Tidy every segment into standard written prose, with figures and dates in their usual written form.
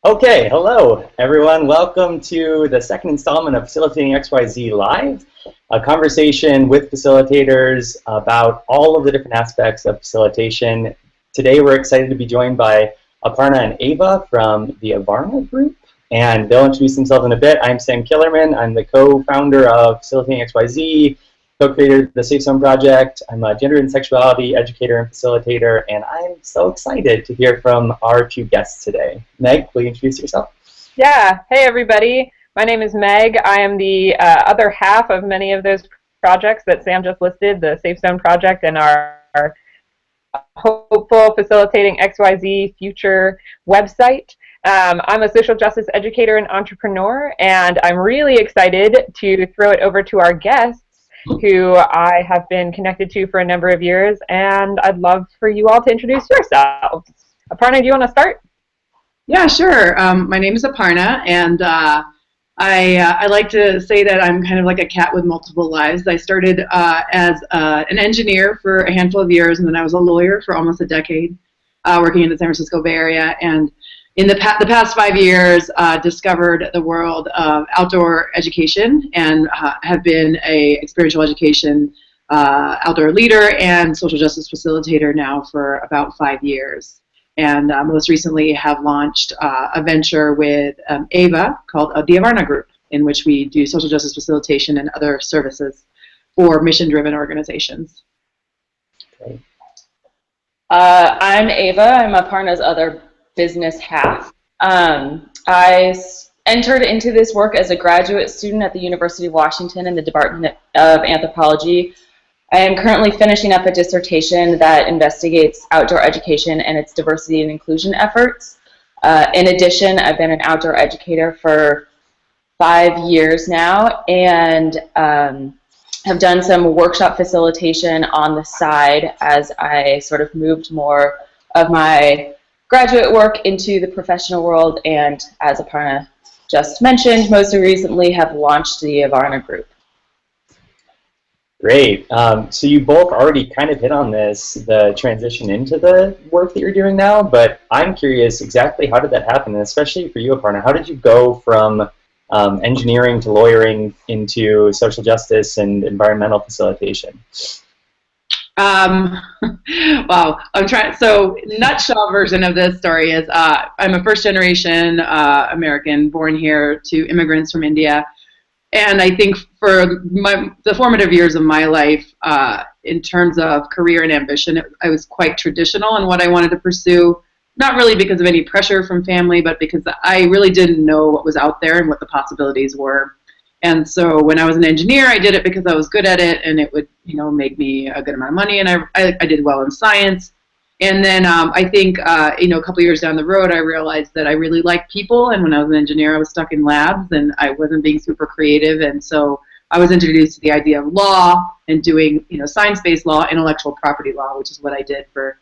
Okay, hello everyone. Welcome to the second installment of Facilitating XYZ Live, a conversation with facilitators about all of the different aspects of facilitation. Today we're excited to be joined by Aparna and Ava from the Avarna Group, and they'll introduce themselves in a bit. I'm Sam Killerman. I'm the co-founder of Facilitating XYZ, co-creator of the Safe Zone Project. I'm a gender and sexuality educator and facilitator, and I'm so excited to hear from our two guests today. Meg, will you introduce yourself? Yeah. Hey, everybody. My name is Meg. I am the other half of many of those projects that Sam just listed, the Safe Zone Project and our hopeful Facilitating XYZ future website. I'm a social justice educator and entrepreneur, and I'm really excited to throw it over to our guests, who I have been connected to for a number of years, and I'd love for you all to introduce yourselves. Aparna, do you want to start? Yeah, sure. My name is Aparna, and I like to say that I'm kind of like a cat with multiple lives. I started as an engineer for a handful of years, and then I was a lawyer for almost a decade, working in the San Francisco Bay Area. And in the past 5 years, discovered the world of outdoor education and have been a experiential education outdoor leader and social justice facilitator now for about 5 years. And most recently have launched a venture with Ava called the Avarna Group, in which we do social justice facilitation and other services for mission-driven organizations. Great. I'm Ava. I'm Aparna's other business half. I entered into this work as a graduate student at the University of Washington in the Department of Anthropology. I am currently finishing up a dissertation that investigates outdoor education and its diversity and inclusion efforts. In addition, I've been an outdoor educator for 5 years now, and have done some workshop facilitation on the side as I sort of moved more of my graduate work into the professional world, and as Aparna just mentioned, most recently have launched the Avarna Group. Great. So you both already kind of hit on this, the transition into the work that you're doing now, but I'm curious exactly how did that happen, and especially for you, Aparna, how did you go from engineering to lawyering into social justice and environmental facilitation? Wow, I'm trying. So, nutshell version of this story is I'm a first-generation American, born here to immigrants from India, and I think for the formative years of my life, in terms of career and ambition, I was quite traditional in what I wanted to pursue. Not really because of any pressure from family, but because I really didn't know what was out there and what the possibilities were. And so when I was an engineer, I did it because I was good at it, and it would, make me a good amount of money, and I did well in science. And then I think, a couple years down the road, I realized that I really liked people, and when I was an engineer, I was stuck in labs, and I wasn't being super creative, and so I was introduced to the idea of law and doing, science-based law, intellectual property law, which is what I did for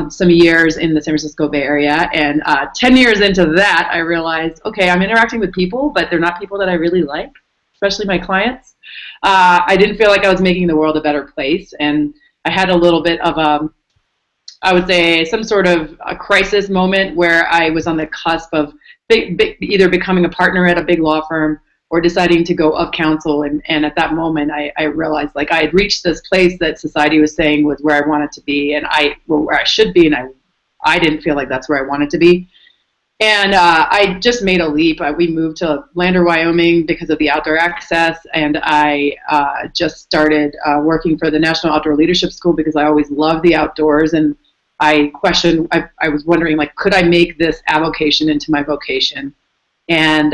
some years in the San Francisco Bay Area. And 10 years into that, I realized, okay, I'm interacting with people, but they're not people that I really like, especially my clients. I didn't feel like I was making the world a better place, and I had a little bit of I would say some sort of a crisis moment where I was on the cusp of either becoming a partner at a big law firm or deciding to go of counsel. And at that moment, I realized like I had reached this place that society was saying was where I wanted to be, and where I should be, and I didn't feel like that's where I wanted to be. And I just made a leap. We moved to Lander, Wyoming because of the outdoor access, and I just started working for the National Outdoor Leadership School because I always loved the outdoors, and I was wondering, like, could I make this avocation into my vocation? And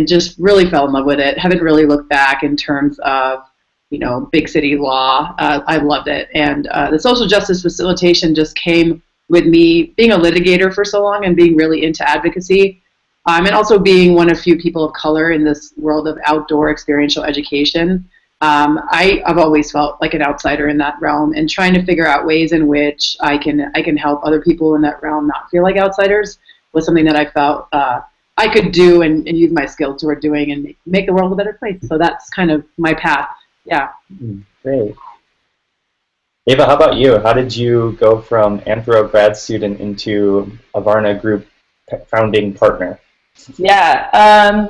just really fell in love with it. Haven't really looked back in terms of, big city law. I loved it. And the social justice facilitation just came with me being a litigator for so long and being really into advocacy. And also being one of few people of color in this world of outdoor experiential education. I've always felt like an outsider in that realm, and trying to figure out ways in which I can help other people in that realm not feel like outsiders was something that I felt I could do and use my skills toward doing and make the world a better place. So that's kind of my path. Yeah. Great. Ava, how about you? How did you go from Anthro grad student into Avarna Group founding partner? Yeah.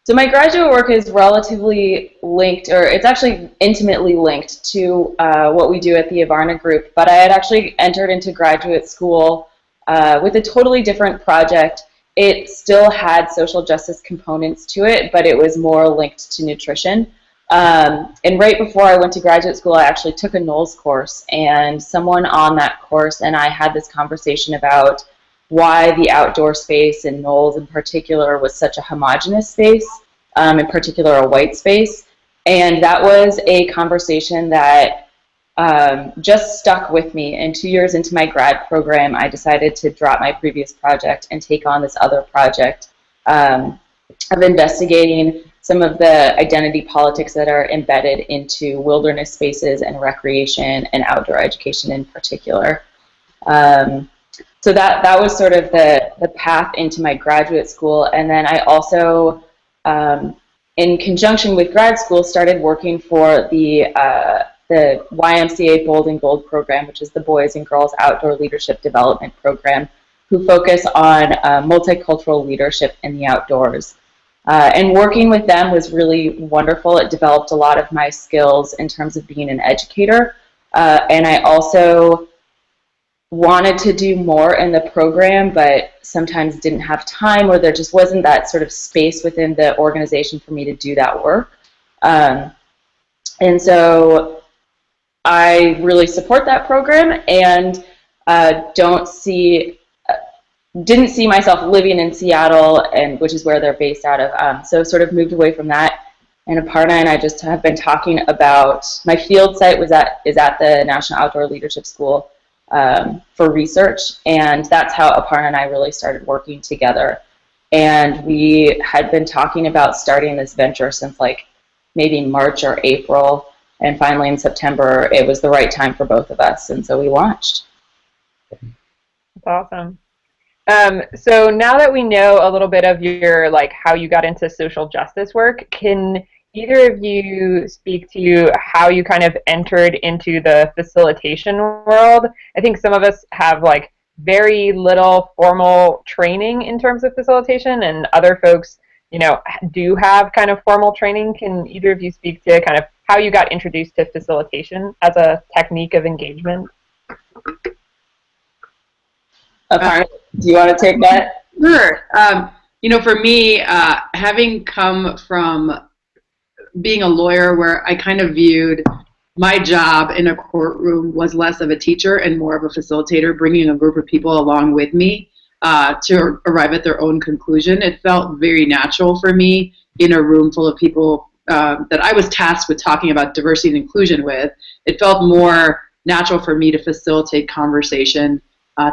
So my graduate work is relatively linked, or it's actually intimately linked to what we do at the Avarna Group. But I had actually entered into graduate school with a totally different project. It still had social justice components to it, but it was more linked to nutrition. And right before I went to graduate school, I actually took a Knowles course, and someone on that course and I had this conversation about why the outdoor space in Knowles in particular was such a homogenous space, in particular a white space. And that was a conversation that just stuck with me. And 2 years into my grad program, I decided to drop my previous project and take on this other project of investigating some of the identity politics that are embedded into wilderness spaces and recreation and outdoor education in particular. So that was sort of the path into my graduate school. And then I also, in conjunction with grad school, started working for the YMCA Bold and Gold program, which is the Boys and Girls Outdoor Leadership Development Program, who focus on multicultural leadership in the outdoors. And working with them was really wonderful. It developed a lot of my skills in terms of being an educator. And I also wanted to do more in the program, but sometimes didn't have time, or there just wasn't that sort of space within the organization for me to do that work. And so I really support that program, and didn't see myself living in Seattle, and which is where they're based out of. So sort of moved away from that. And Aparna and I just have been talking about, my field site is at the National Outdoor Leadership School for research, and that's how Aparna and I really started working together. And we had been talking about starting this venture since like maybe March or April, and finally in September it was the right time for both of us, and so we launched. That's awesome. So now that we know a little bit of your, like, how you got into social justice work, can either of you speak to how you kind of entered into the facilitation world? I think some of us have like very little formal training in terms of facilitation, and other folks, you know, do have kind of formal training. Can either of you speak to kind of how you got introduced to facilitation as a technique of engagement? Aparna, do you want to take that? Sure. You know, for me, having come from being a lawyer where I kind of viewed my job in a courtroom was less of a teacher and more of a facilitator, bringing a group of people along with me to arrive at their own conclusion, it felt very natural for me in a room full of people that I was tasked with talking about diversity and inclusion with. It felt more natural for me to facilitate conversation,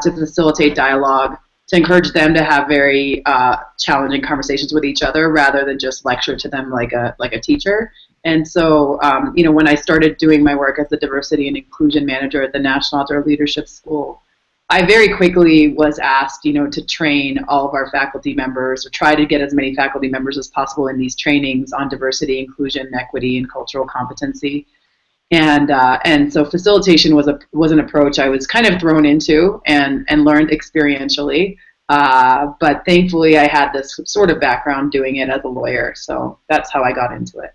to facilitate dialogue, to encourage them to have very challenging conversations with each other rather than just lecture to them like a teacher. And so, you know, when I started doing my work as the diversity and inclusion manager at the National Outdoor Leadership School, I very quickly was asked, you know, to train all of our faculty members, or try to get as many faculty members as possible in these trainings on diversity, inclusion, equity, and cultural competency. And so facilitation was an approach I was kind of thrown into and learned experientially. But thankfully, I had this sort of background doing it as a lawyer, so that's how I got into it.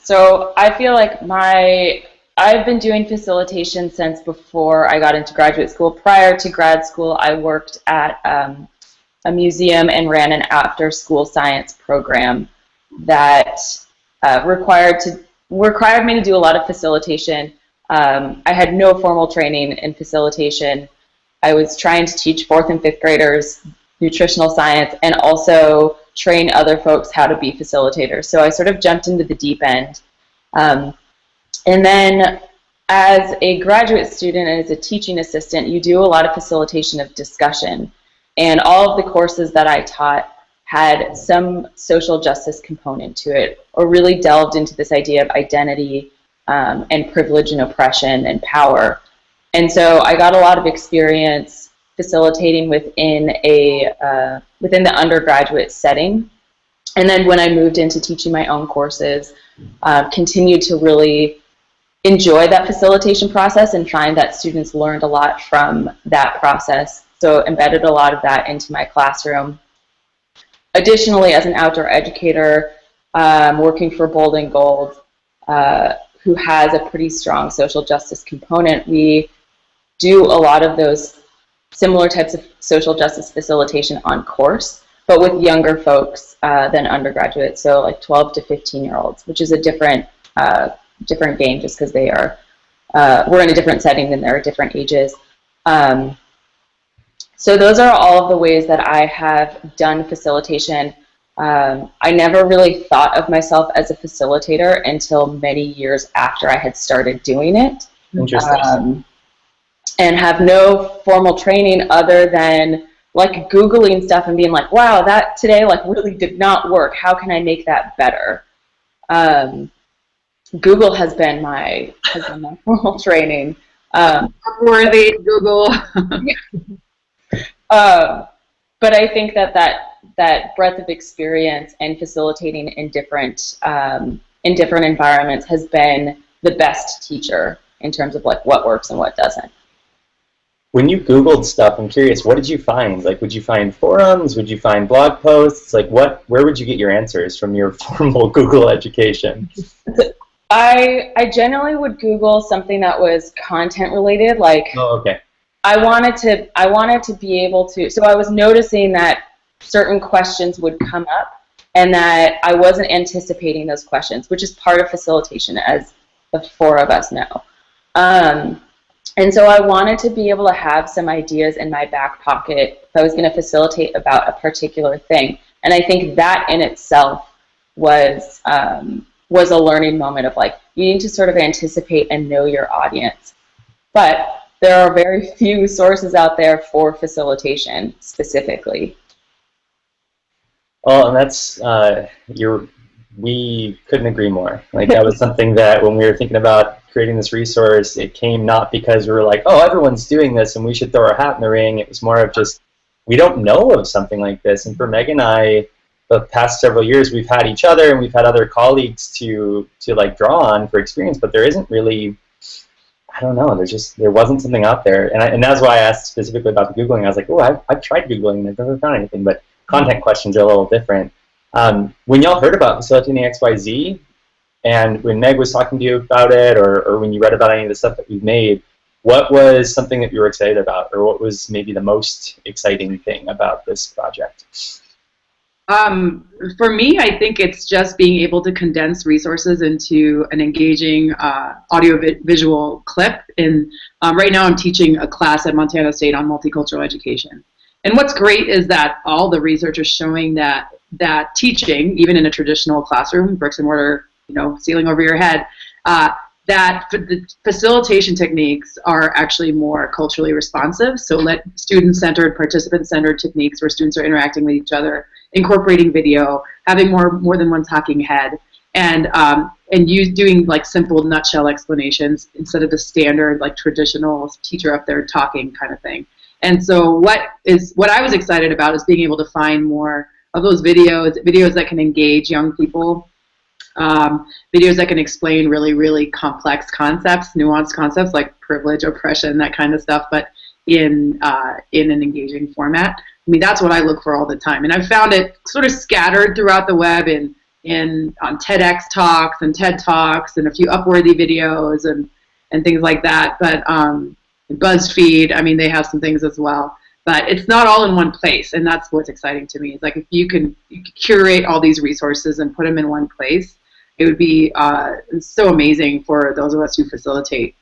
So I feel like I've been doing facilitation since before I got into graduate school. Prior to grad school, I worked at a museum and ran an after-school science program that required me to do a lot of facilitation. I had no formal training in facilitation. I was trying to teach 4th and 5th graders nutritional science and also train other folks how to be facilitators. So I sort of jumped into the deep end. And then as a graduate student and as a teaching assistant, you do a lot of facilitation of discussion. And all of the courses that I taught had some social justice component to it, or really delved into this idea of identity and privilege and oppression and power. And so I got a lot of experience facilitating within the undergraduate setting. And then when I moved into teaching my own courses, continued to really enjoy that facilitation process and find that students learned a lot from that process. So embedded a lot of that into my classroom. Additionally, as an outdoor educator, working for Bold and Gold, who has a pretty strong social justice component, we do a lot of those similar types of social justice facilitation on course, but with younger folks than undergraduates, so like 12 to 15-year-olds, which is a different game just because they are, we're in a different setting than they're at different ages. So those are all of the ways that I have done facilitation. I never really thought of myself as a facilitator until many years after I had started doing it. Interesting. And have no formal training other than like Googling stuff and being like, wow, that today like really did not work. How can I make that better? Google has been my formal training. Worthy Google. But I think that breadth of experience and facilitating in different environments has been the best teacher in terms of like what works and what doesn't. When you Googled stuff, I'm curious, what did you find? Like, would you find forums? Would you find blog posts? Like, where would you get your answers from your formal Google education? I generally would Google something that was content related, like. Oh, okay. I wanted to be able to, so I was noticing that certain questions would come up and that I wasn't anticipating those questions, which is part of facilitation, as the four of us know. And so I wanted to be able to have some ideas in my back pocket if I was going to facilitate about a particular thing. And I think that in itself was a learning moment of like, you need to sort of anticipate and know your audience. But there are very few sources out there for facilitation specifically. Oh, and that's, we couldn't agree more. Like, that was something that when we were thinking about creating this resource, it came not because we were like, oh, everyone's doing this and we should throw our hat in the ring. It was more of just, we don't know of something like this. And for Meg and I, the past several years, we've had each other and we've had other colleagues to like draw on for experience, but there isn't really, I don't know, there wasn't something out there. And that's why I asked specifically about the Googling. I was like, oh, I've tried Googling and I've never found anything, but content questions are a little different. When y'all heard about Facilitating XYZ, and when Meg was talking to you about it, or when you read about any of the stuff that we've made, what was something that you were excited about, or what was maybe the most exciting thing about this project? For me, I think it's just being able to condense resources into an engaging audio-visual clip. And right now I'm teaching a class at Montana State on multicultural education. And what's great is that all the research is showing that teaching, even in a traditional classroom, bricks and mortar, ceiling over your head, that the facilitation techniques are actually more culturally responsive. So student-centered, participant-centered techniques where students are interacting with each other, incorporating video, having more than one talking head, and you doing like simple nutshell explanations instead of the standard like traditional teacher up there talking kind of thing. And so what I was excited about is being able to find more of those videos that can engage young people, videos that can explain really, really complex concepts, nuanced concepts like privilege, oppression, that kind of stuff, but in an engaging format. I mean, that's what I look for all the time. And I've found it sort of scattered throughout the web on TEDx Talks and TED Talks and a few Upworthy videos and things like that. But BuzzFeed, I mean, they have some things as well. But it's not all in one place, and that's what's exciting to me. It's like if you can curate all these resources and put them in one place, it would be so amazing for those of us who facilitate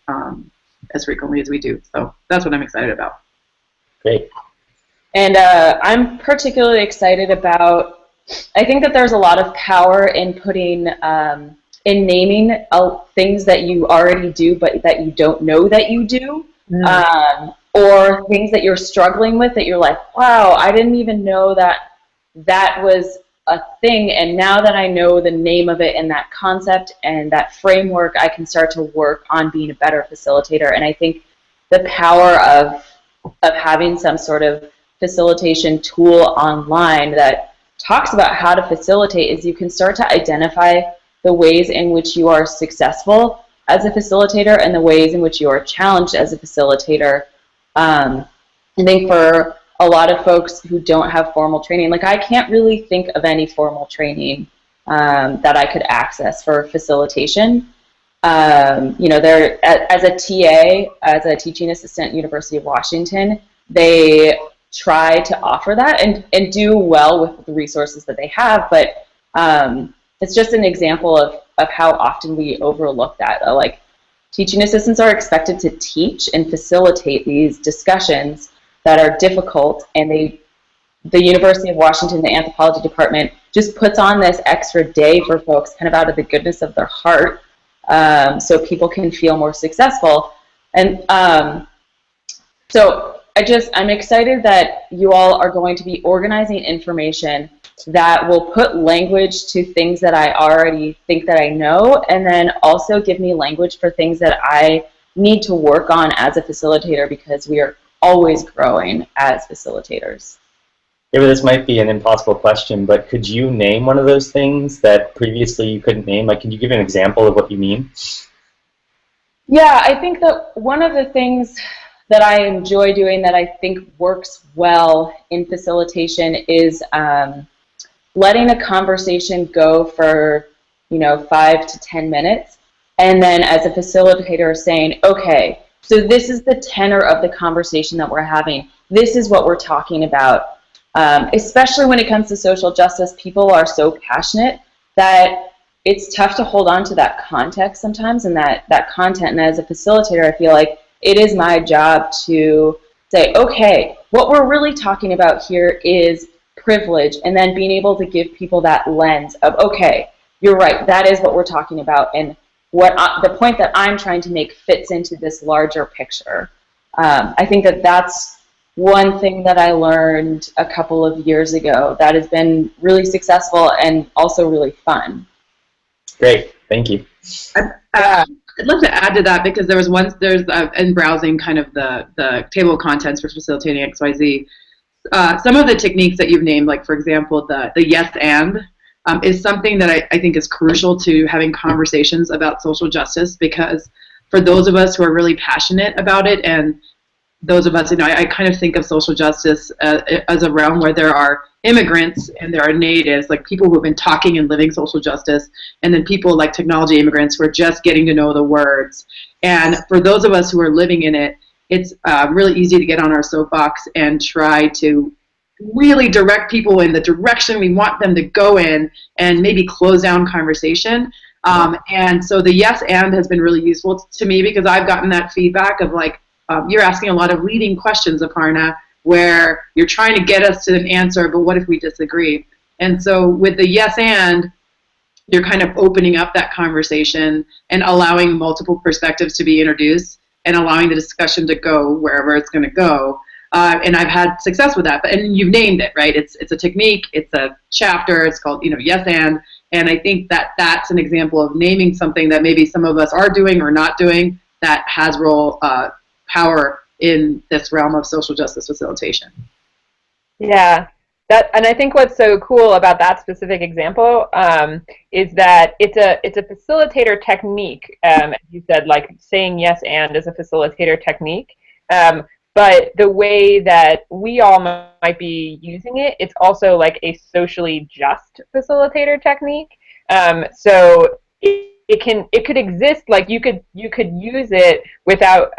as frequently as we do. So that's what I'm excited about. Great. And I'm particularly excited about, I think that there's a lot of power in putting, in naming things that you already do but that you don't know that you do. Or things that you're struggling with that you're like, wow, I didn't even know that was a thing, and now that I know the name of it and that concept and that framework, I can start to work on being a better facilitator. And I think the power of having some sort of facilitation tool online that talks about how to facilitate is you can start to identify the ways in which you are successful as a facilitator and the ways in which you are challenged as a facilitator. I think for a lot of folks who don't have formal training, like I can't really think of any formal training that I could access for facilitation. You know, as a TA, as a teaching assistant at University of Washington, they try to offer that and do well with the resources that they have, but it's just an example of how often we overlook that. Like, teaching assistants are expected to teach and facilitate these discussions that are difficult, and the University of Washington, the anthropology department, just puts on this extra day for folks kind of out of the goodness of their heart, so people can feel more successful. And so I'm excited that you all are going to be organizing information that will put language to things that I already think that I know, and then also give me language for things that I need to work on as a facilitator, because we are always growing as facilitators. Ava, this might be an impossible question, but could you name one of those things that previously you couldn't name? Like, can you give an example of what you mean? Yeah, I think that one of the things that I enjoy doing that I think works well in facilitation is letting a conversation go for, 5 to 10 minutes, and then as a facilitator saying, okay, so this is the tenor of the conversation that we're having. This is what we're talking about. Especially when it comes to social justice, people are so passionate that it's tough to hold on to that context sometimes and that content. And as a facilitator, I feel like it is my job to say, okay, what we're really talking about here is privilege, and then being able to give people that lens of, okay, you're right, that is what we're talking about, and what the point that I'm trying to make fits into this larger picture. I think that that's one thing that I learned a couple of years ago that has been really successful and also really fun. Great, thank you. I'd love to add to that, because in browsing kind of the table of contents for facilitating XYZ, some of the techniques that you've named, like for example the yes and, is something that I think is crucial to having conversations about social justice, because for those of us who are really passionate about it, and those of us, I kind of think of social justice as a realm where there are immigrants and there are natives, like people who have been talking and living social justice, and then people like technology immigrants who are just getting to know the words. And for those of us who are living in it, it's really easy to get on our soapbox and try to really direct people in the direction we want them to go in, and maybe close down conversation. And so the yes and has been really useful to me, because I've gotten that feedback of like, you're asking a lot of leading questions, Aparna, where you're trying to get us to an answer, but what if we disagree? And so with the yes and, you're kind of opening up that conversation and allowing multiple perspectives to be introduced and allowing the discussion to go wherever it's going to go. And I've had success with that. And you've named it, right? It's a technique, it's a chapter, it's called, yes and I think that that's an example of naming something that maybe some of us are doing or not doing that has power in this realm of social justice facilitation. Yeah, and I think what's so cool about that specific example is that it's a facilitator technique. As you said, like saying yes and is a facilitator technique. But the way that we all might be using it, it's also like a socially just facilitator technique. So it could exist, like you could use it without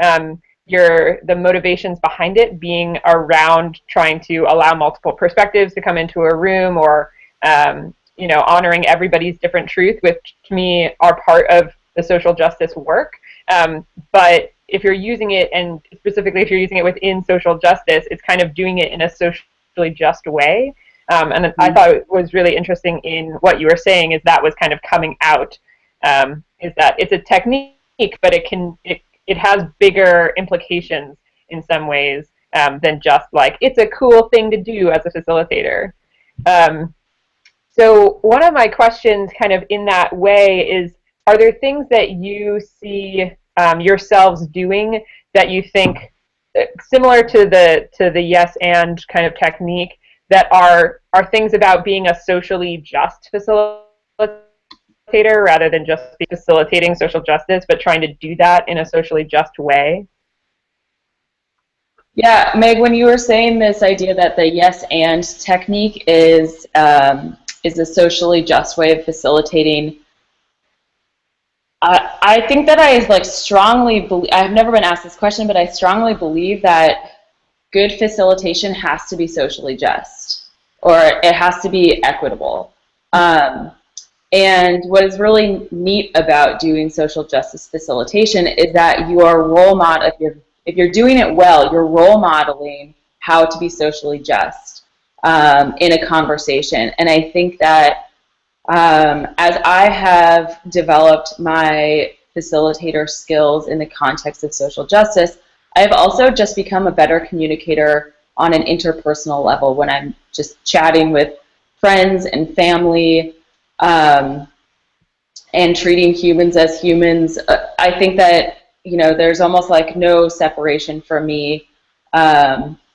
the motivations behind it being around trying to allow multiple perspectives to come into a room, or honoring everybody's different truth, which to me are part of the social justice work. But if you're using it, and specifically if you're using it within social justice, it's kind of doing it in a socially just way. And I thought it was really interesting in what you were saying, is that was kind of coming out, is that it's a technique, but it has bigger implications in some ways than just like, it's a cool thing to do as a facilitator. So one of my questions kind of in that way is, are there things that you see yourselves doing that you think, similar to the yes and kind of technique, that are things about being a socially just facilitator rather than just be facilitating social justice, but trying to do that in a socially just way? Yeah, Meg, when you were saying this idea that the yes and technique is a socially just way of facilitating, I think that I like strongly believe, I've never been asked this question, but I strongly believe that good facilitation has to be socially just, or it has to be equitable. And what is really neat about doing social justice facilitation is that you are role model. If you're doing it well, you're role modeling how to be socially just in a conversation. And I think that as I have developed my facilitator skills in the context of social justice, I've also just become a better communicator on an interpersonal level when I'm just chatting with friends and family, and treating humans as humans. I think that, you know, there's almost like no separation for me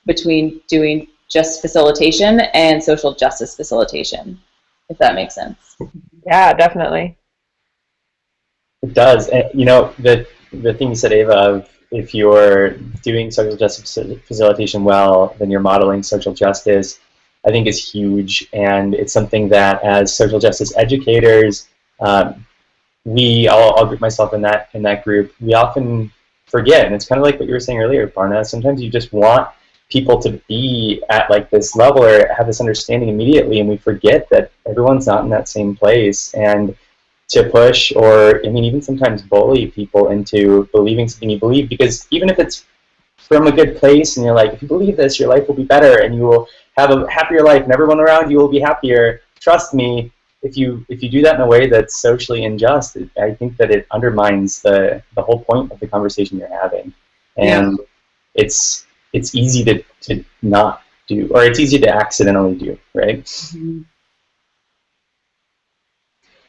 between doing just facilitation and social justice facilitation, if that makes sense. Yeah, definitely. It does. And, you know, the thing you said, Ava, of if you're doing social justice facilitation well, then you're modeling social justice, I think is huge. And it's something that as social justice educators, I'll group myself in that group, we often forget. And it's kind of like what you were saying earlier, Aparna. Sometimes you just want people to be at like this level or have this understanding immediately, and we forget that everyone's not in that same place. And to push, or I mean, even sometimes bully people into believing something you believe, because even if it's from a good place and you're like, if you believe this, your life will be better and you will have a happier life and everyone around you will be happier, trust me, if you do that in a way that's socially unjust, I think that it undermines the whole point of the conversation you're having. And it's easy to not do, or it's easy to accidentally do, right? Mm-hmm.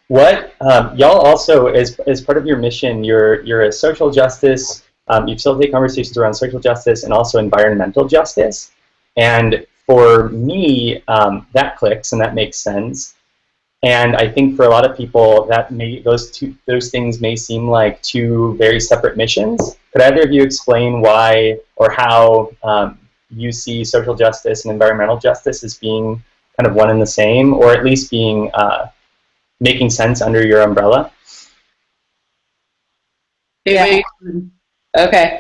What y'all also, as part of your mission, you're a social justice, you facilitate conversations around social justice and also environmental justice. And for me, that clicks and that makes sense. And I think for a lot of people, those things may seem like two very separate missions. Could either of you explain why or how you see social justice and environmental justice as being kind of one and the same, or at least being making sense under your umbrella? Yeah. Okay.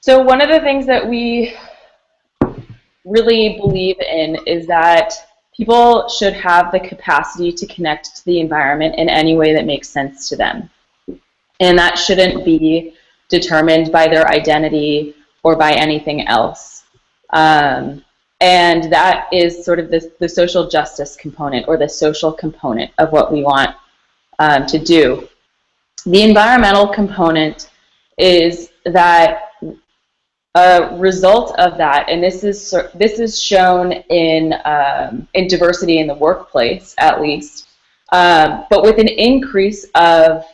So one of the things that we really believe in is that people should have the capacity to connect to the environment in any way that makes sense to them. And that shouldn't be determined by their identity or by anything else. And that is sort of the social justice component, or the social component of what we want to do. The environmental component is that a result of that, and this is shown in diversity in the workplace, at least, but with an increase of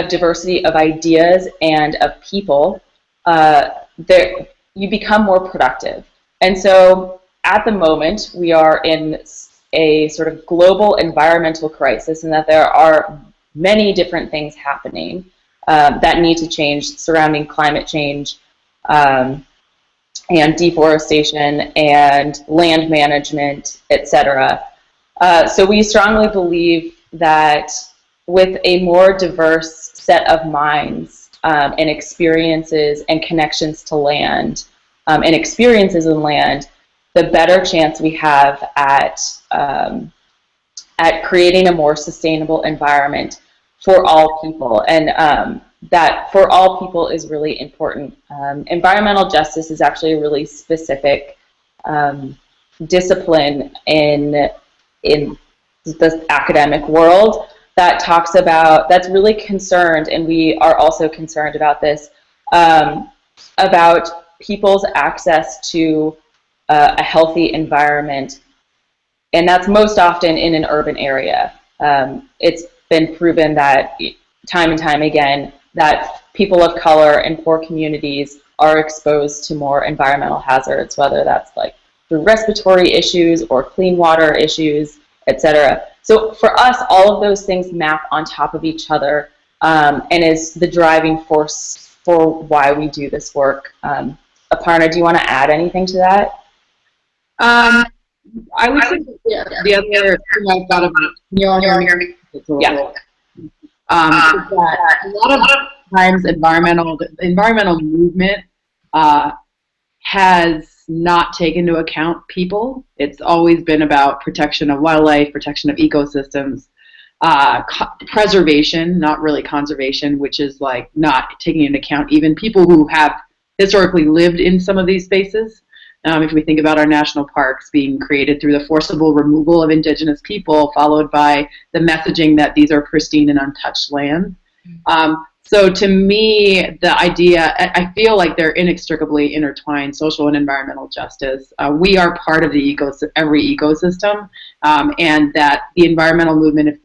diversity of ideas and of people, you become more productive. And so at the moment, we are in a sort of global environmental crisis, and that there are many different things happening that need to change surrounding climate change, and deforestation and land management, etc. So we strongly believe that with a more diverse set of minds and experiences and connections to land and experiences in land, the better chance we have at creating a more sustainable environment for all people. And that for all people is really important. Environmental justice is actually a really specific discipline in the academic world that talks about, that's really concerned, and we are also concerned about this, about people's access to a healthy environment, and that's most often in an urban area. It's been proven that time and time again that people of color in poor communities are exposed to more environmental hazards, whether that's like through respiratory issues or clean water issues, etc. So for us, all of those things map on top of each other, and is the driving force for why we do this work. Aparna, do you want to add anything to that? I would say the other thing I've thought about, can you all hear me? Yeah. Is that a lot of times environmental movement has not taken into account people. It's always been about protection of wildlife, protection of ecosystems, preservation, not really conservation, which is like not taking into account even people who have historically lived in some of these spaces. If we think about our national parks being created through the forcible removal of indigenous people, followed by the messaging that these are pristine and untouched land. So to me, the idea, I feel like they're inextricably intertwined, social and environmental justice. We are part of the every ecosystem, and that the environmental movement,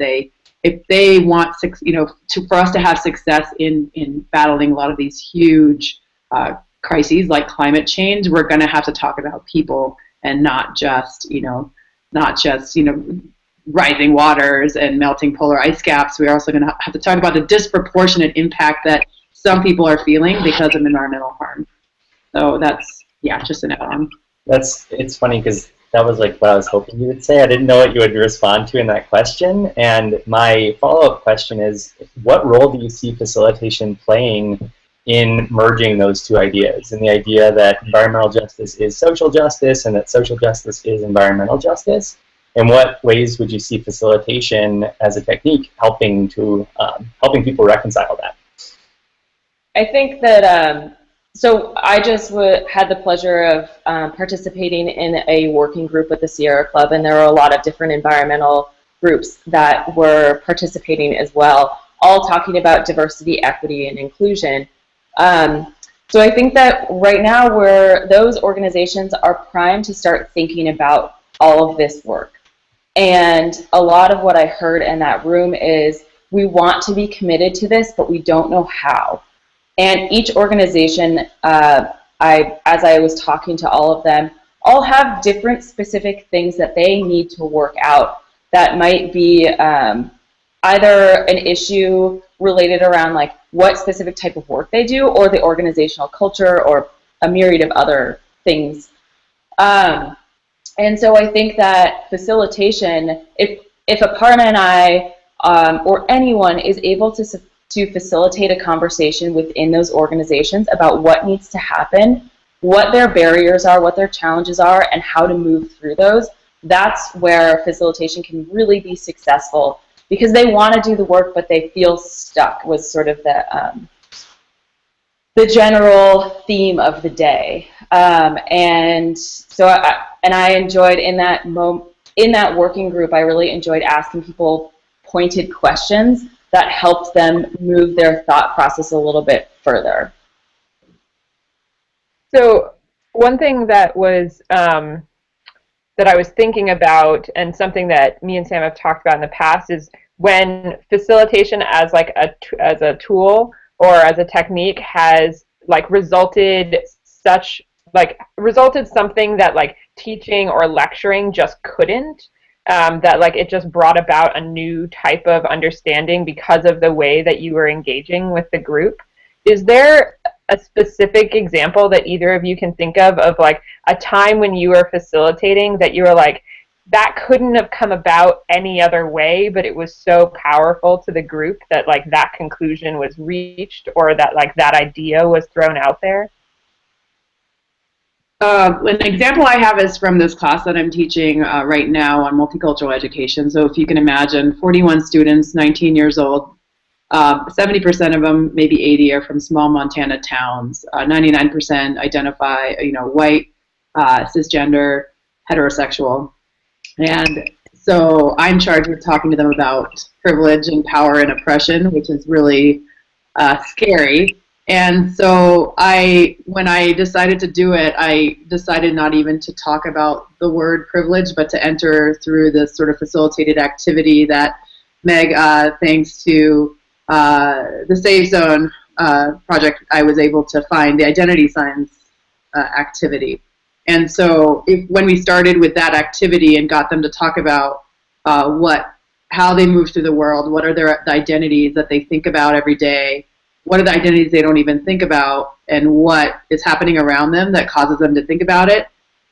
if they want, for us to have success in battling a lot of these huge crises like climate change, we're going to have to talk about people and not just rising waters and melting polar ice caps. We're also going to have to talk about the disproportionate impact that some people are feeling because of environmental harm. So that's, just an add-on. It's funny because that was like what I was hoping you would say. I didn't know what you would respond to in that question. And my follow-up question is, what role do you see facilitation playing in merging those two ideas, and the idea that environmental justice is social justice and that social justice is environmental justice? In what ways would you see facilitation as a technique helping people reconcile that? I think that, so I just had the pleasure of participating in a working group with the Sierra Club, and there were a lot of different environmental groups that were participating as well, all talking about diversity, equity, and inclusion. So I think that right now those organizations are primed to start thinking about all of this work. And a lot of what I heard in that room is, we want to be committed to this, but we don't know how. And each organization, as I was talking to all of them, all have different specific things that they need to work out that might be either an issue related around like what specific type of work they do, or the organizational culture, or a myriad of other things. And so I think that facilitation, if Aparna and I, or anyone is able to facilitate a conversation within those organizations about what needs to happen, what their barriers are, what their challenges are, and how to move through those, that's where facilitation can really be successful. Because they want to do the work, but they feel stuck, was sort of the general theme of the day. And so, I enjoyed in that working group, I really enjoyed asking people pointed questions that helped them move their thought process a little bit further. So one thing that was that I was thinking about, and something that me and Sam have talked about in the past, is when facilitation as like as a tool or as a technique has like resulted something that like teaching or lecturing just couldn't, that like it just brought about a new type of understanding because of the way that you were engaging with the group. Is there a specific example that either of you can think of like a time when you were facilitating that you were like, that couldn't have come about any other way, but it was so powerful to the group that like that conclusion was reached, or that like that idea was thrown out there? An example I have is from this class that I'm teaching right now on multicultural education. So if you can imagine, 41 students, 19 years old, 70% of them, maybe 80, are from small Montana towns. 99% identify, white, cisgender, heterosexual. And so I'm charged with talking to them about privilege and power and oppression, which is really scary. And so when I decided to do it, I decided not even to talk about the word privilege, but to enter through this sort of facilitated activity that Meg, thanks to the Save Zone project, I was able to find the identity signs activity. And so when we started with that activity and got them to talk about how they move through the world, what are the identities that they think about every day, what are the identities they don't even think about, and what is happening around them that causes them to think about it.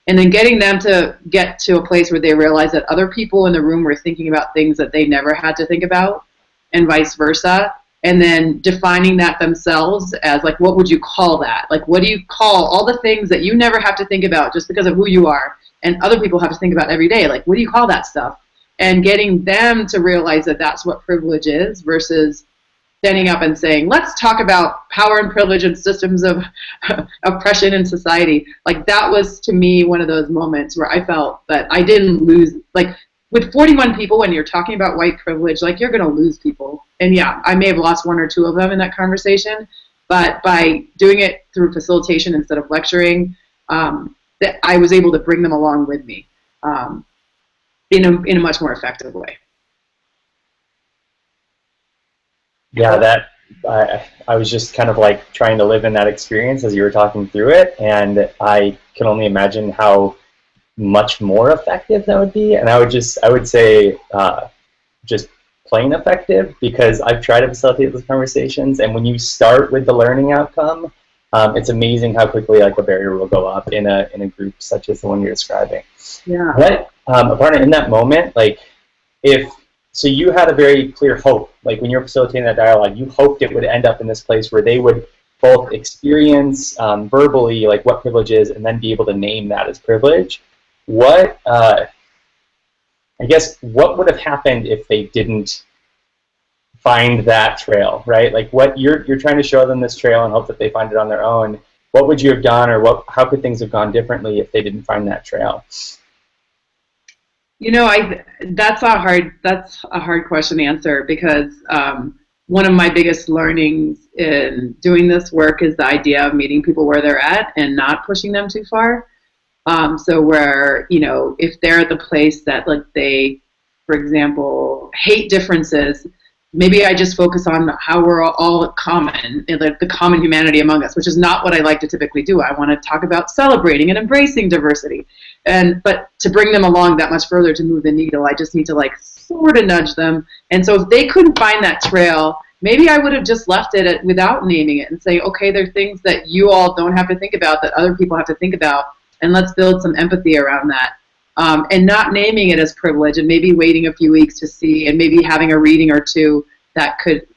And then getting them to get to a place where they realize that other people in the room were thinking about things that they never had to think about, and vice versa. And then defining that themselves as, like, what would you call that? Like, what do you call all the things that you never have to think about just because of who you are, and other people have to think about every day? Like, what do you call that stuff? And getting them to realize that that's what privilege is, versus standing up and saying, let's talk about power and privilege and systems of oppression in society. Like, that was, to me, one of those moments where I felt that I didn't lose, like, with 41 people, when you're talking about white privilege, like, you're going to lose people. And yeah, I may have lost one or two of them in that conversation, but by doing it through facilitation instead of lecturing, that I was able to bring them along with me in a much more effective way. Yeah, that I was just kind of like trying to live in that experience as you were talking through it, and I can only imagine how much more effective that would be. And I would say just plain effective, because I've tried to facilitate those conversations, and when you start with the learning outcome, it's amazing how quickly, like, the barrier will go up in a group such as the one you're describing. Yeah. But Aparna, in that moment, like, so you had a very clear hope, like, when you're facilitating that dialogue, you hoped it would end up in this place where they would both experience verbally, like, what privilege is, and then be able to name that as privilege. What, I guess, what would have happened if they didn't find that trail, right? Like, what you're trying to show them this trail and hope that they find it on their own. What would you have done, or how could things have gone differently if they didn't find that trail? You know, that's a hard question to answer, because one of my biggest learnings in doing this work is the idea of meeting people where they're at and not pushing them too far. So where, you know, if they're at the place that, like, they, for example, hate differences, maybe I just focus on how we're all common, like the common humanity among us, which is not what I like to typically do. I want to talk about celebrating and embracing diversity. But to bring them along that much further to move the needle, I just need to, like, sort of nudge them. And so if they couldn't find that trail, maybe I would have just left it without naming it and say, okay, there are things that you all don't have to think about that other people have to think about, and let's build some empathy around that. And not naming it as privilege, and maybe waiting a few weeks to see, and maybe having a reading or two that could,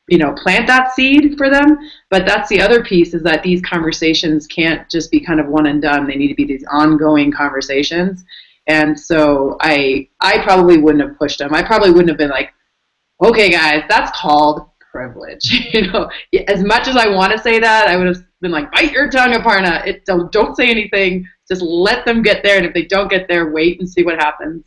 you know, plant that seed for them. But that's the other piece, is that these conversations can't just be kind of one and done. They need to be these ongoing conversations. And so I probably wouldn't have pushed them. I probably wouldn't have been like, okay, guys, that's called privilege. You know, as much as I want to say that, I would have been like, bite your tongue, Aparna. Don't say anything. Just let them get there. And if they don't get there, wait and see what happens.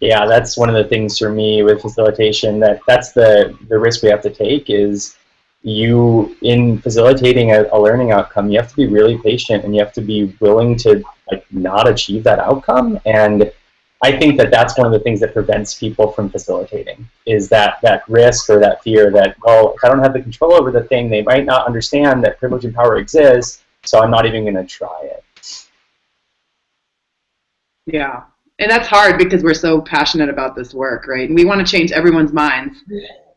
Yeah, that's one of the things for me with facilitation, that's the risk we have to take, is you, in facilitating a learning outcome, you have to be really patient, and you have to be willing to, like, not achieve that outcome. And I think that's one of the things that prevents people from facilitating, is that risk, or that fear that, well, if I don't have the control over the thing, they might not understand that privilege and power exists, so I'm not even going to try it. Yeah. And that's hard, because we're so passionate about this work, right? And we want to change everyone's minds.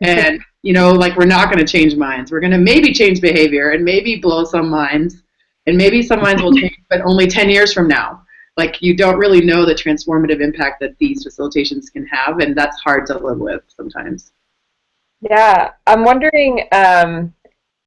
And, you know, like, we're not going to change minds. We're going to maybe change behavior, and maybe blow some minds. And maybe some minds will change, but only 10 years from now. Like, you don't really know the transformative impact that these facilitations can have, and that's hard to live with sometimes. Yeah, I'm wondering,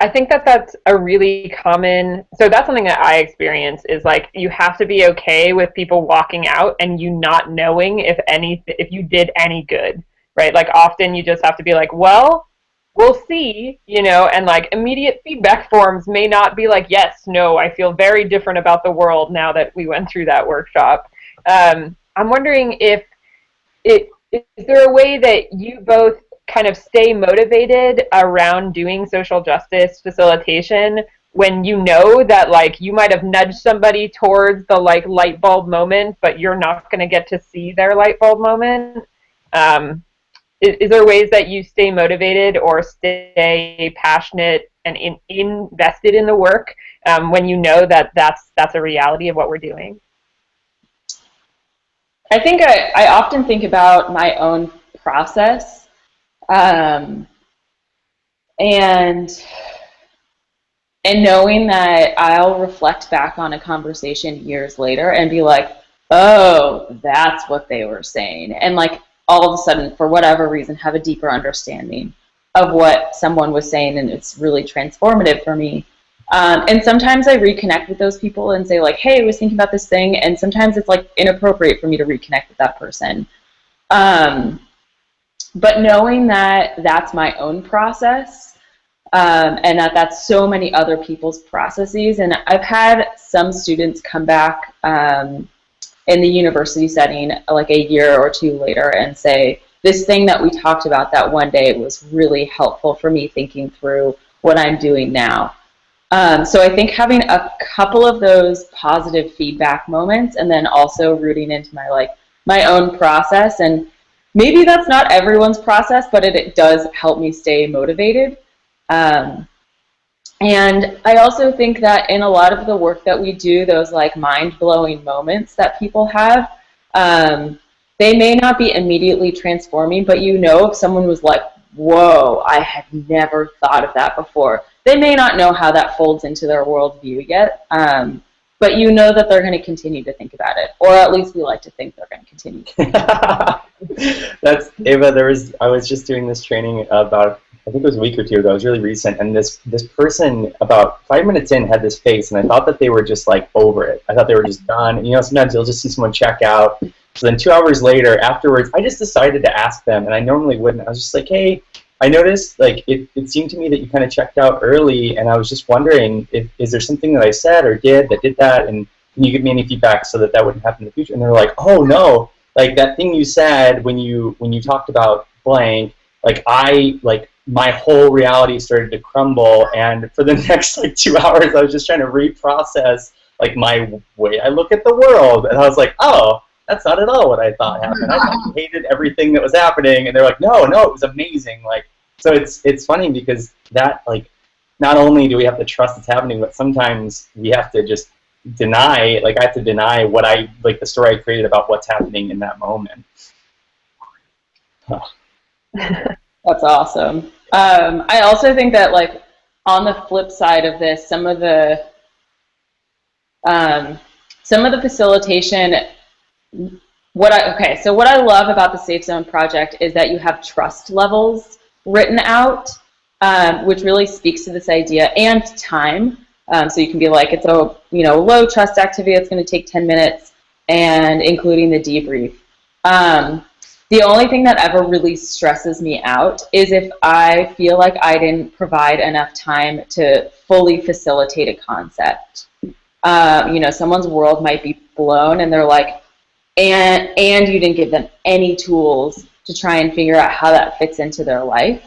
I think that's a really common, so that's something that I experience, is, like, you have to be okay with people walking out and you not knowing if you did any good, right? Like, often you just have to be like, well, we'll see, you know, and, like, immediate feedback forms may not be like, yes, no, I feel very different about the world now that we went through that workshop. I'm wondering is there a way that you both kind of stay motivated around doing social justice facilitation when you know that, like, you might have nudged somebody towards the, like, light bulb moment, but you're not going to get to see their light bulb moment? Is there ways that you stay motivated or stay passionate and invested in the work when you know that that's a reality of what we're doing? I think I often think about my own process, and knowing that I'll reflect back on a conversation years later and be like, oh, that's what they were saying. And like all of a sudden, for whatever reason, have a deeper understanding of what someone was saying, and it's really transformative for me. And sometimes I reconnect with those people and say like, hey, I was thinking about this thing, and sometimes it's like inappropriate for me to reconnect with that person. But knowing that that's my own process, and that's so many other people's processes. And I've had some students come back in the university setting like a year or two later and say, this thing that we talked about that one day was really helpful for me thinking through what I'm doing now. So I think having a couple of those positive feedback moments, and then also rooting into my own process. And maybe that's not everyone's process, but it does help me stay motivated. And I also think that in a lot of the work that we do, those like mind-blowing moments that people have, they may not be immediately transforming, but you know, if someone was like, whoa, I had never thought of that before. They may not know how that folds into their worldview yet, but you know that they're going to continue to think about it, or at least we like to think they're going to continue. That's Ava. I was just doing this training about, I think it was a week or two ago. It was really recent, and this person about 5 minutes in had this face, and I thought that they were just like over it. I thought they were just done. And, you know, sometimes you'll just see someone check out. So then 2 hours later, afterwards, I just decided to ask them, and I normally wouldn't. I was just like, hey, I noticed, like, it seemed to me that you kind of checked out early, and I was just wondering, is there something that I said or did that did that, and can you give me any feedback so that wouldn't happen in the future? And they're like, oh, no, like, that thing you said when you talked about blank, my whole reality started to crumble, and for the next, 2 hours, I was just trying to reprocess, my way I look at the world, and I was like, oh, that's not at all what I thought happened. I hated everything that was happening, and they're like, no, it was amazing. So it's funny because that, not only do we have to trust it's happening, but sometimes we have to just deny, I have to deny what the story I created about what's happening in that moment. Huh. That's awesome. I also think that, on the flip side of this, some of the facilitation, what I love about the Safe Zone project is that you have trust levels written out, which really speaks to this idea, and time. So you can be like, it's a low trust activity that's going to take 10 minutes, and including the debrief. The only thing that ever really stresses me out is if I feel like I didn't provide enough time to fully facilitate a concept. Someone's world might be blown, and they're like, and you didn't give them any tools to try and figure out how that fits into their life,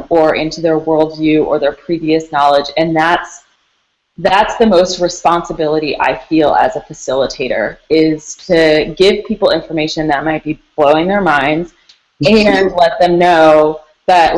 or into their worldview or their previous knowledge. And that's the most responsibility I feel as a facilitator, is to give people information that might be blowing their minds and let them know that,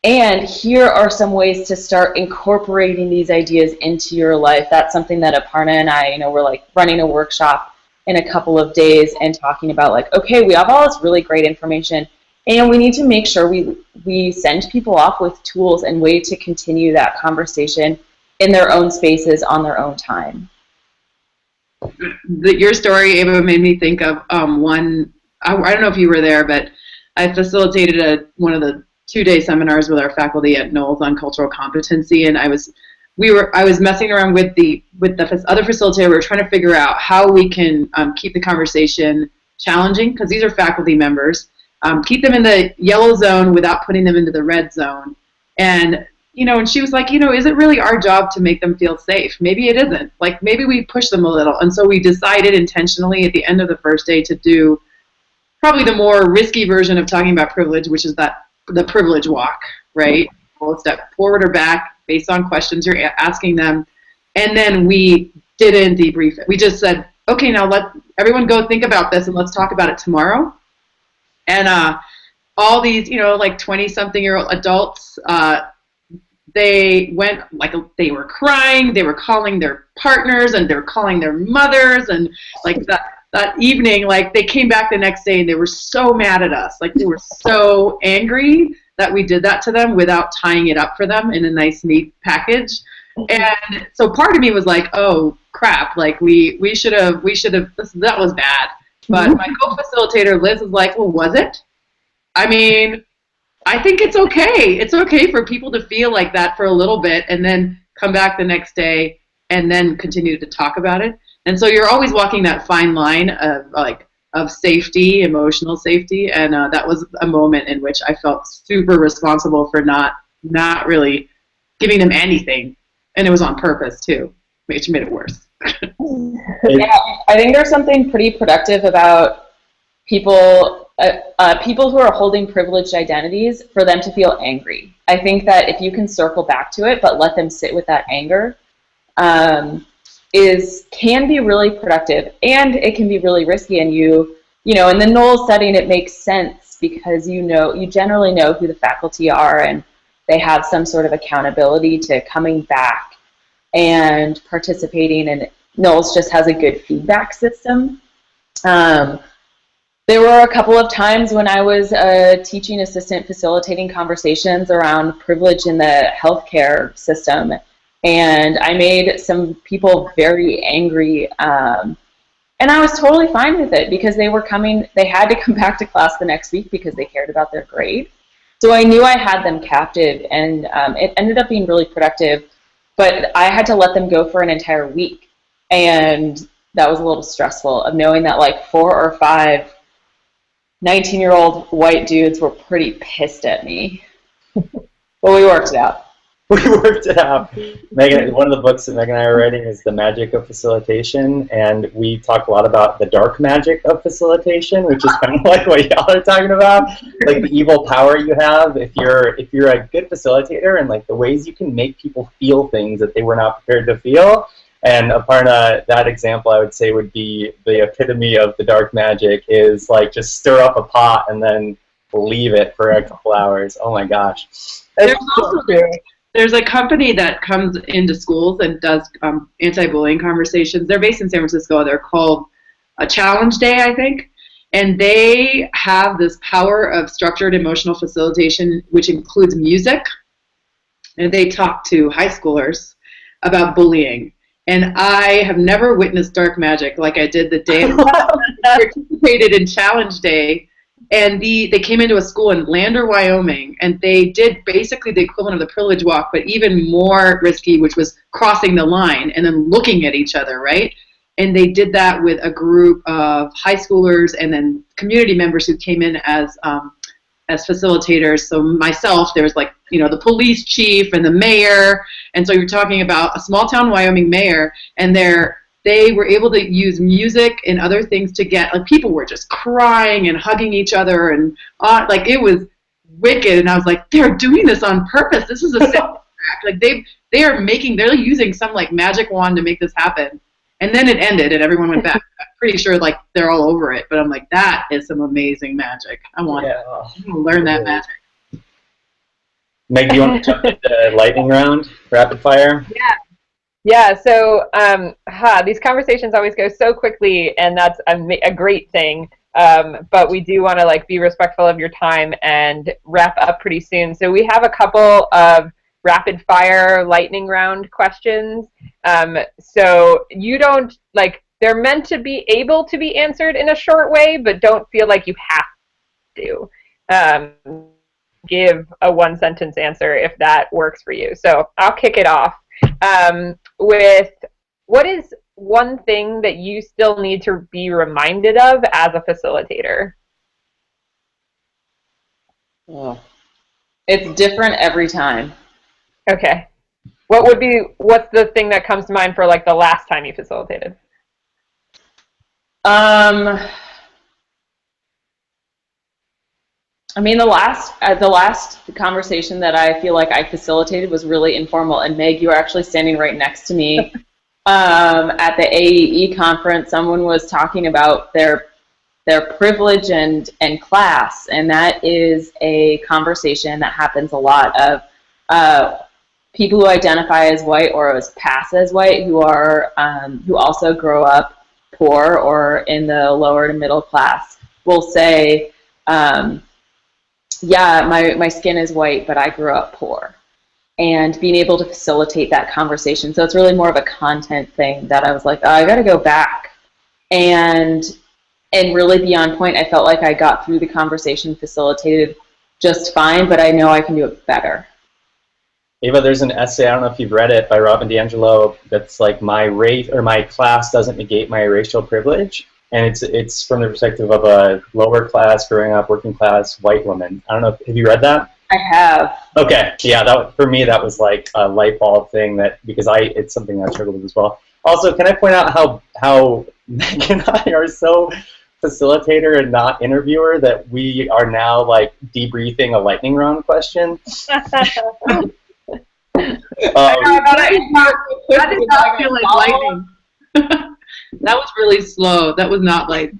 and here are some ways to start incorporating these ideas into your life. That's something that Aparna and I, we're running a workshop in a couple of days and talking about okay, we have all this really great information, and we need to make sure we send people off with tools and ways to continue that conversation in their own spaces on their own time. Your story, Ava, made me think of one. I don't know if you were there, but I facilitated one of the 2-day seminars with our faculty at Knowles on cultural competency, and I was messing around with the other facilitator. We were trying to figure out how we can keep the conversation challenging, because these are faculty members. Keep them in the yellow zone without putting them into the red zone. And and she was like, is it really our job to make them feel safe? Maybe it isn't. Maybe we push them a little. And so we decided intentionally at the end of the first day to do probably the more risky version of talking about privilege, which is the privilege walk, right? We'll step forward or back based on questions you're asking them. And then we didn't debrief it. We just said, okay, now let everyone go think about this, and let's talk about it tomorrow. And all these, 20-something-year-old adults, they went, they were crying, they were calling their partners, and they were calling their mothers, and that evening, like, they came back the next day and they were so mad at us. Like, they were so angry that we did that to them without tying it up for them in a nice, neat package. And so part of me was like, oh, crap, like, we should have, that was bad. But my co-facilitator, Liz, was like, well, was it? I mean, I think it's okay. It's okay for people to feel like that for a little bit and then come back the next day and then continue to talk about it. And so you're always walking that fine line of safety, emotional safety, and that was a moment in which I felt super responsible for not really giving them anything, and it was on purpose too, which made it worse. Yeah, I think there's something pretty productive about people who are holding privileged identities, for them to feel angry. I think that if you can circle back to it, but let them sit with that anger, can be really productive, and it can be really risky. And you know, in the Knowles setting, it makes sense because you generally know who the faculty are, and they have some sort of accountability to coming back and participating. And Knowles just has a good feedback system. There were a couple of times when I was a teaching assistant facilitating conversations around privilege in the healthcare system, and I made some people very angry, and I was totally fine with it because they had to come back to class the next week because they cared about their grade. So I knew I had them captive, and it ended up being really productive, but I had to let them go for an entire week, and that was a little stressful, of knowing that like 4 or 5 19-year-old white dudes were pretty pissed at me. But we worked it out. We worked it out. Megan, one of the books that Megan and I are writing is The Magic of Facilitation, and we talk a lot about the dark magic of facilitation, which is kind of like what y'all are talking about, like the evil power you have if you're a good facilitator, and like the ways you can make people feel things that they were not prepared to feel. And Aparna, that example I would say would be the epitome of the dark magic, is like just stir up a pot and then leave it for a couple hours. Oh my gosh. There's a company that comes into schools and does anti-bullying conversations. They're based in San Francisco. They're called a Challenge Day, I think. And they have this power of structured emotional facilitation, which includes music. And they talk to high schoolers about bullying. And I have never witnessed dark magic like I did the day I participated in Challenge Day. And they came into a school in Lander, Wyoming, and they did basically the equivalent of the privilege walk, but even more risky, which was crossing the line and then looking at each other, right? And they did that with a group of high schoolers and then community members who came in as facilitators. So myself, there was like, you know, the police chief and the mayor, and so you're talking about a small town Wyoming mayor, and they were able to use music and other things to get, like, people were just crying and hugging each other, and like, it was wicked. And I was like, they're doing this on purpose. This is a like they're using some like magic wand to make this happen. And then it ended and everyone went back. I'm pretty sure like they're all over it, but I'm like, that is some amazing magic. I want to learn that magic. Meg, do you want to jump into lightning round, rapid fire? Yeah, so these conversations always go so quickly, and that's a great thing. But we do want to like be respectful of your time and wrap up pretty soon. So we have a couple of rapid fire lightning round questions. So you don't they're meant to be able to be answered in a short way, but don't feel like you have to. Give a one-sentence answer if that works for you. So I'll kick it off with, what is one thing that you still need to be reminded of as a facilitator? Oh. It's different every time. Okay. What's the thing that comes to mind for like the last time you facilitated? I mean, the last conversation that I feel like I facilitated was really informal. And Meg, you were actually standing right next to me at the AEE conference. Someone was talking about their privilege and class, and that is a conversation that happens a lot of people who identify as white or as pass as white who also grow up poor or in the lower to middle class will say, yeah, my skin is white, but I grew up poor. And being able to facilitate that conversation. So it's really more of a content thing that I was like, oh, I got to go back and really be on point. I felt like I got through the conversation, facilitated just fine, but I know I can do it better. Ava, there's an essay, I don't know if you've read it, by Robin DiAngelo, that's like my race or my class doesn't negate my racial privilege. And it's from the perspective of a lower class, growing up, working class, white woman. I don't know, have you read that? I have. Okay, yeah, for me that was like a light bulb thing that, because it's something I struggled with as well. Also, can I point out how Meg and I are so facilitator and not interviewer that we are now like debriefing a lightning round question? That did not feel like lightning. That was really slow. That was not like.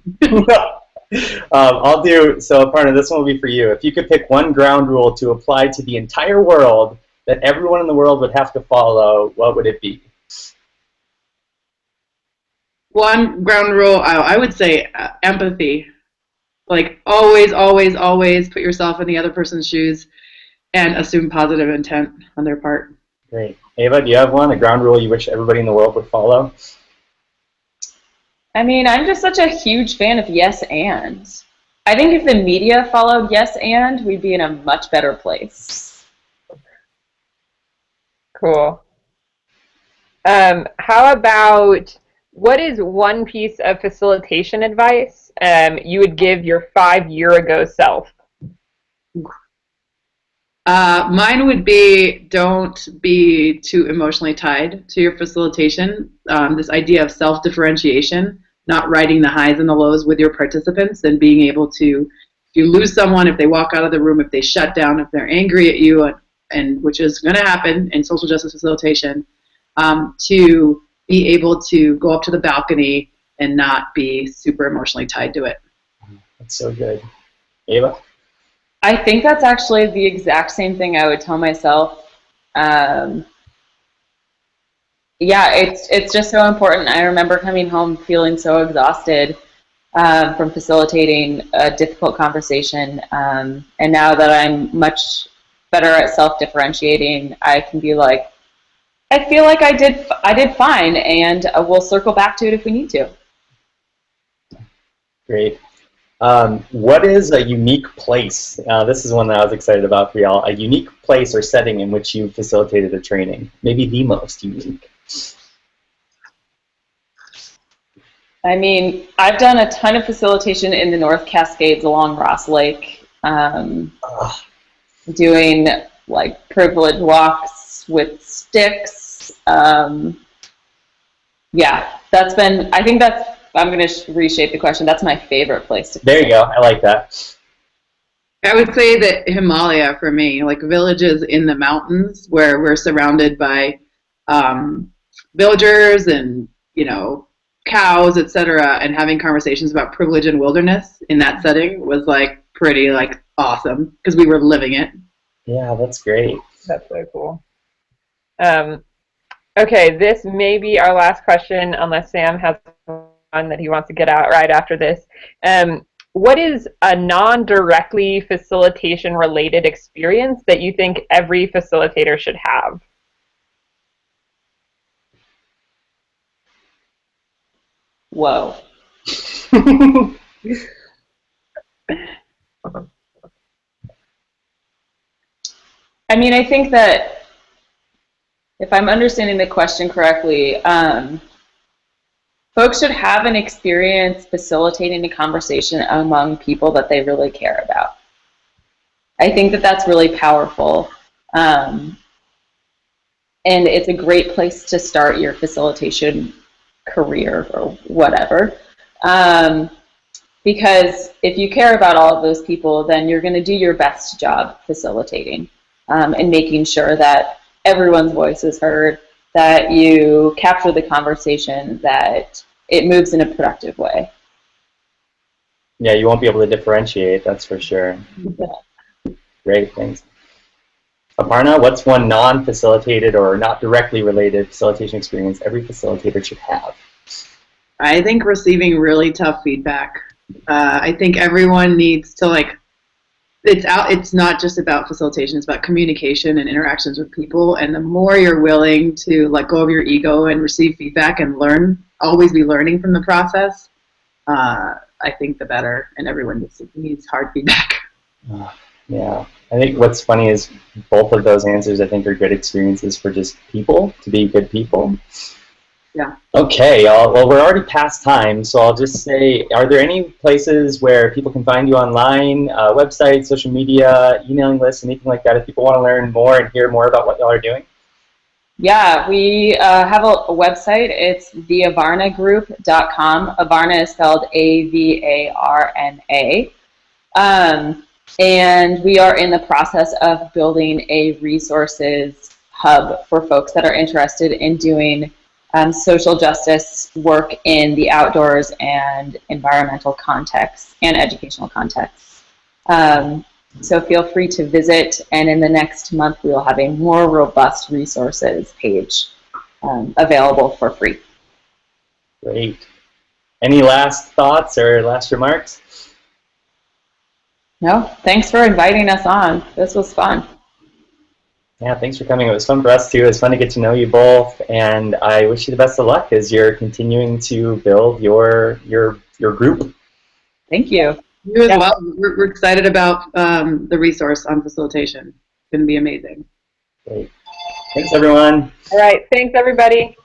I'll do, so Aparna, this one will be for you. If you could pick one ground rule to apply to the entire world that everyone in the world would have to follow, what would it be? One ground rule, I would say empathy. Like always, always, always put yourself in the other person's shoes and assume positive intent on their part. Great. Ava, do you have one, a ground rule you wish everybody in the world would follow? I mean, I'm just such a huge fan of yes and. I think if the media followed yes and, we'd be in a much better place. Cool. How about, what is one piece of facilitation advice you would give your 5-year-ago self? Mine would be, don't be too emotionally tied to your facilitation. This idea of self-differentiation, not riding the highs and the lows with your participants, and being able to, if you lose someone, if they walk out of the room, if they shut down, if they're angry at you, and which is going to happen in social justice facilitation, to be able to go up to the balcony and not be super emotionally tied to it. That's so good. Ava? I think that's actually the exact same thing I would tell myself. Yeah, it's just so important. I remember coming home feeling so exhausted from facilitating a difficult conversation, and now that I'm much better at self-differentiating, I can be like, I feel like I did fine, and we'll circle back to it if we need to. Great. What is a unique place? This is one that I was excited about for y'all. A unique place or setting in which you facilitated a training. Maybe the most unique. I mean, I've done a ton of facilitation in the North Cascades along Ross Lake, doing like privilege walks with sticks. Yeah, that's been, I think that's, I'm going to reshape the question. That's my favorite place to There you go. I like that. I would say that Himalaya for me, like villages in the mountains where we're surrounded by villagers and, you know, cows, etc., and having conversations about privilege and wilderness in that setting was like pretty like awesome because we were living it. Yeah, that's great. That's so cool. Okay, this may be our last question unless Sam has one that he wants to get out right after this. What is a non-directly facilitation-related experience that you think every facilitator should have? Whoa. I mean, I think that if I'm understanding the question correctly, folks should have an experience facilitating a conversation among people that they really care about. I think that that's really powerful. And it's a great place to start your facilitation career or whatever. Because if you care about all of those people, then you're going to do your best job facilitating and making sure that everyone's voice is heard, that you capture the conversation, that it moves in a productive way. Yeah, you won't be able to differentiate, that's for sure. Yeah. Great, thanks. Aparna, what's one non-facilitated or not directly related facilitation experience every facilitator should have? I think receiving really tough feedback. I think everyone needs to it's not just about facilitation, it's about communication and interactions with people, and the more you're willing to let go of your ego and receive feedback and learn, always be learning from the process, I think the better, and everyone needs hard feedback. Yeah, I think what's funny is both of those answers I think are good experiences for just people, to be good people. Yeah. Okay, well, we're already past time, so I'll just say, are there any places where people can find you online, websites, social media, emailing lists, anything like that, if people want to learn more and hear more about what y'all are doing? Yeah, we have a website. It's theavarnagroup.com. Avarna is spelled A-V-A-R-N-A. And we are in the process of building a resources hub for folks that are interested in doing social justice work in the outdoors and environmental contexts and educational contexts. So feel free to visit, and in the next month we will have a more robust resources page available for free. Great. Any last thoughts or last remarks? No, thanks for inviting us on. This was fun. Yeah, thanks for coming. It was fun for us too. It was fun to get to know you both, and I wish you the best of luck as you're continuing to build your group. Thank you. You as well. We're excited about the resource on facilitation. It's going to be amazing. Great. Thanks, everyone. All right. Thanks, everybody.